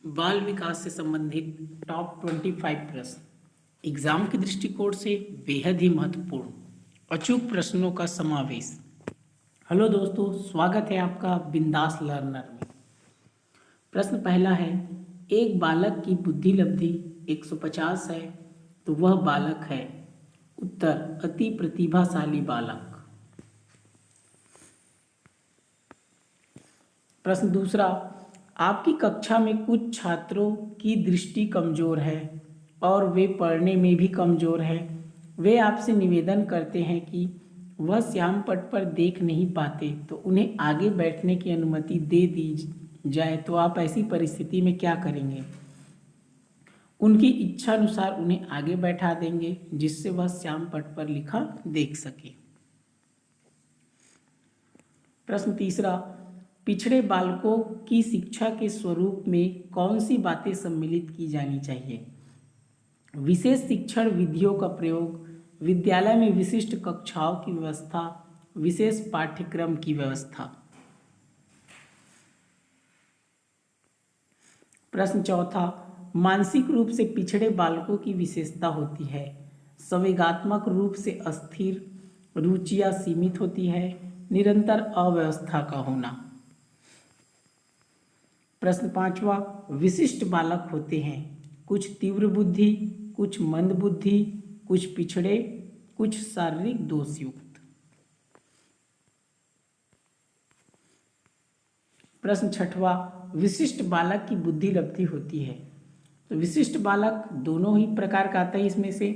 बाल विकास से संबंधित टॉप 25 प्रश्न एग्जाम के दृष्टिकोण से बेहद ही महत्वपूर्ण अचूक प्रश्नों का समावेश। हेलो दोस्तों, स्वागत है आपका बिंदास लर्नर में। प्रश्न पहला है, एक बालक की बुद्धि लब्धि 150 है तो वह बालक है। उत्तर, अति प्रतिभाशाली बालक। प्रश्न दूसरा, आपकी कक्षा में कुछ छात्रों की दृष्टि कमजोर है और वे पढ़ने में भी कमजोर है। वे आपसे निवेदन करते हैं कि वह श्याम पट पर देख नहीं पाते तो उन्हें आगे बैठने की अनुमति दे दी जाए, तो आप ऐसी परिस्थिति में क्या करेंगे? उनकी इच्छा अनुसार उन्हें आगे बैठा देंगे जिससे वह श्याम पट पर लिखा देख सके। प्रश्न तीसरा, पिछड़े बालकों की शिक्षा के स्वरूप में कौन सी बातें सम्मिलित की जानी चाहिए? विशेष शिक्षण विधियों का प्रयोग, विद्यालय में विशिष्ट कक्षाओं की व्यवस्था, विशेष पाठ्यक्रम की व्यवस्था। प्रश्न चौथा, मानसिक रूप से पिछड़े बालकों की विशेषता होती है। संवेगात्मक रूप से अस्थिर, रुचियां सीमित होती है, निरंतर अव्यवस्था का होना। प्रश्न पांचवा, विशिष्ट बालक होते हैं कुछ तीव्र बुद्धि, कुछ मंद बुद्धि, कुछ पिछड़े, कुछ शारीरिक दोष युक्त। प्रश्न छठवा, विशिष्ट बालक की बुद्धि लब्धि होती है तो विशिष्ट बालक दोनों ही प्रकार का आता है। इसमें से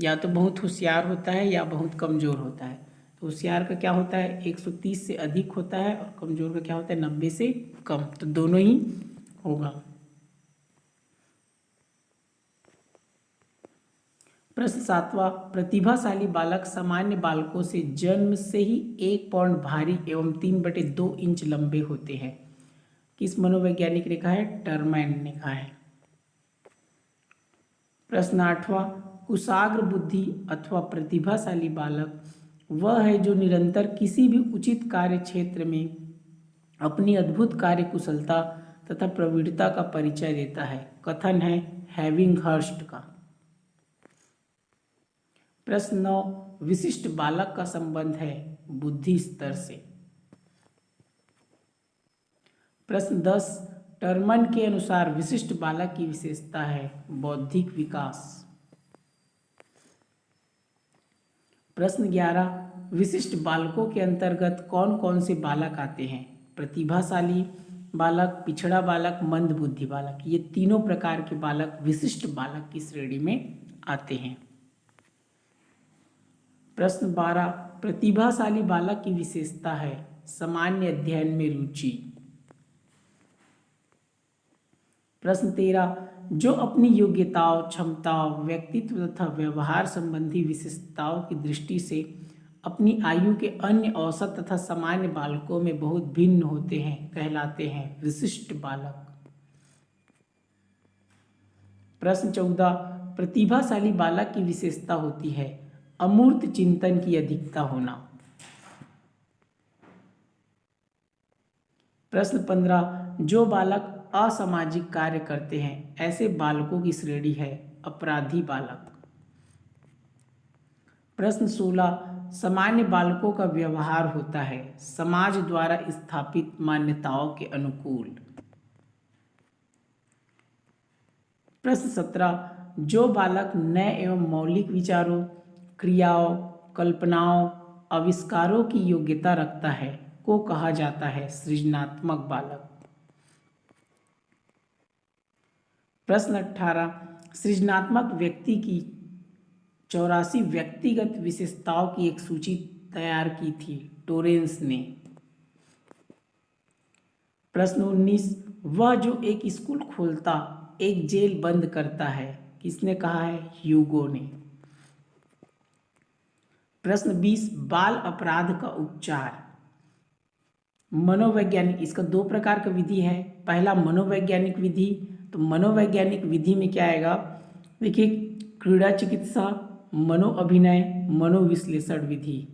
या तो बहुत होशियार होता है या बहुत कमजोर होता है। तो होशियार का क्या होता है 130 से अधिक होता है और कमजोर का क्या होता है 90 से कम, तो दोनों ही होगा। प्रश्न सातवां, प्रतिभाशाली बालक सामान्य बालकों से जन्म से ही 1 पाउंड भारी एवं 3/2 इंच लंबे होते हैं। किस मनोवैज्ञानिक ने कहा है? टरमैन ने कहा है। प्रश्न आठवां, कुशाग्र बुद्धि अथवा प्रतिभाशाली बालक वह है जो निरंतर किसी भी उचित कार्य क्षेत्र में अपनी अद्भुत कार्य कुशलता तथा प्रवीणता का परिचय देता है। कथन है हैविंगहर्स्ट का। प्रश्न 9, विशिष्ट बालक का संबंध है बुद्धि स्तर से। प्रश्न 10, टरमन के अनुसार विशिष्ट बालक की विशेषता है बौद्धिक विकास। प्रश्न 11, विशिष्ट बालकों के अंतर्गत कौन कौन से बालक आते हैं? प्रतिभाशाली बालक, पिछड़ा बालक, मंद बुद्धि बालक, ये तीनों प्रकार के बालक विशिष्ट बालक की श्रेणी में आते हैं। प्रश्न 12, प्रतिभाशाली बालक की विशेषता है सामान्य अध्ययन में रुचि। प्रश्न 13, जो अपनी योग्यताओं, क्षमताओं, व्यक्तित्व तथा व्यवहार संबंधी विशेषताओं की दृष्टि से अपनी आयु के अन्य औसत तथा सामान्य बालकों में बहुत भिन्न होते हैं कहलाते हैं विशिष्ट बालक। प्रश्न 14, प्रतिभाशाली बालक की विशेषता होती है अमूर्त चिंतन की अधिकता होना। प्रश्न 15, जो बालक असामाजिक कार्य करते हैं ऐसे बालकों की श्रेणी है अपराधी बालक। प्रश्न 16, सामान्य बालकों का व्यवहार होता है समाज द्वारा स्थापित मान्यताओं के अनुकूल। प्रश्न 17, जो बालक नए एवं मौलिक विचारों, क्रियाओं, कल्पनाओं, आविष्कारों की योग्यता रखता है को कहा जाता है सृजनात्मक बालक। प्रश्न 18, सृजनात्मक व्यक्ति की 84 व्यक्तिगत विशेषताओं की एक सूची तैयार की थी टोरेंस ने। प्रश्न 19, वह जो एक स्कूल खोलता एक जेल बंद करता है किसने कहा है? ह्यूगो ने। प्रश्न 20, बाल अपराध का उपचार। मनोवैज्ञानिक, इसका 2 प्रकार का विधि है। पहला मनोवैज्ञानिक विधि, तो मनोवैज्ञानिक विधि में क्या आएगा देखिए, क्रीड़ा चिकित्सा, मनोअभिनय, मनोविश्लेषण विधि।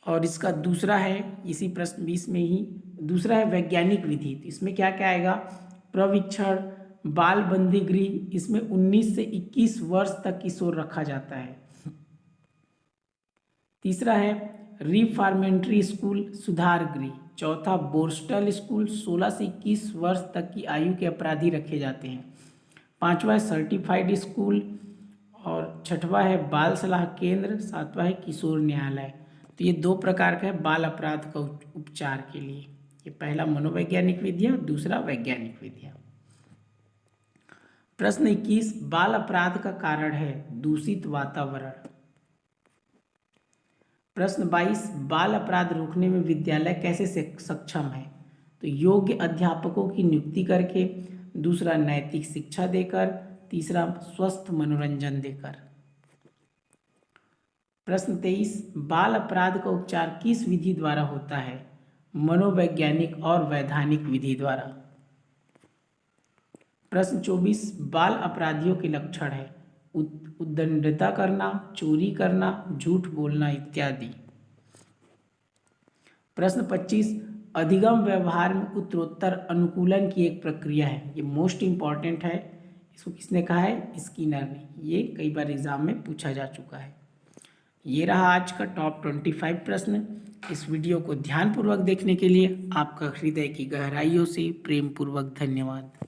और इसका दूसरा है इसी प्रश्न 20 में ही दूसरा है वैज्ञानिक विधि, तो इसमें क्या क्या आएगा, प्रशिक्षण, बाल बंदी गृह, इसमें 19 से 21 वर्ष तक किशोर रखा जाता है। तीसरा है रिफॉर्मेटरी स्कूल, सुधार गृह। चौथा बोर्स्टल स्कूल, 16 से 21 वर्ष तक की आयु के अपराधी रखे जाते हैं। पांचवा है सर्टिफाइड स्कूल, और छठवा है बाल सलाह केंद्र, सातवां है किशोर न्यायालय। तो ये दो प्रकार का है बाल अपराध का उपचार के लिए। ये पहला मनोवैज्ञानिक विधियाँ, दूसरा वैज्ञानिक विधियाँ। प्रश्न 21, बाल अपराध का कारण है दूषित वातावरण। प्रश्न 22, बाल अपराध रोकने में विद्यालय कैसे सक्षम है, तो योग्य अध्यापकों की नियुक्ति करके, दूसरा नैतिक शिक्षा देकर, तीसरा स्वस्थ मनोरंजन देकर। प्रश्न 23, बाल अपराध का उपचार किस विधि द्वारा होता है, मनोवैज्ञानिक और वैधानिक विधि द्वारा। प्रश्न 24, बाल अपराधियों के लक्षण है उद्दंडता करना, चोरी करना, झूठ बोलना इत्यादि। प्रश्न 25, अधिगम व्यवहार में उत्तरोत्तर अनुकूलन की एक प्रक्रिया है, ये मोस्ट इंपॉर्टेंट है। इसको किसने कहा है, स्किनर ने। ये कई बार एग्जाम में पूछा जा चुका है। ये रहा आज का टॉप 25 प्रश्न। इस वीडियो को ध्यानपूर्वक देखने के लिए आपका हृदय की गहराइयों से प्रेम पूर्वक धन्यवाद।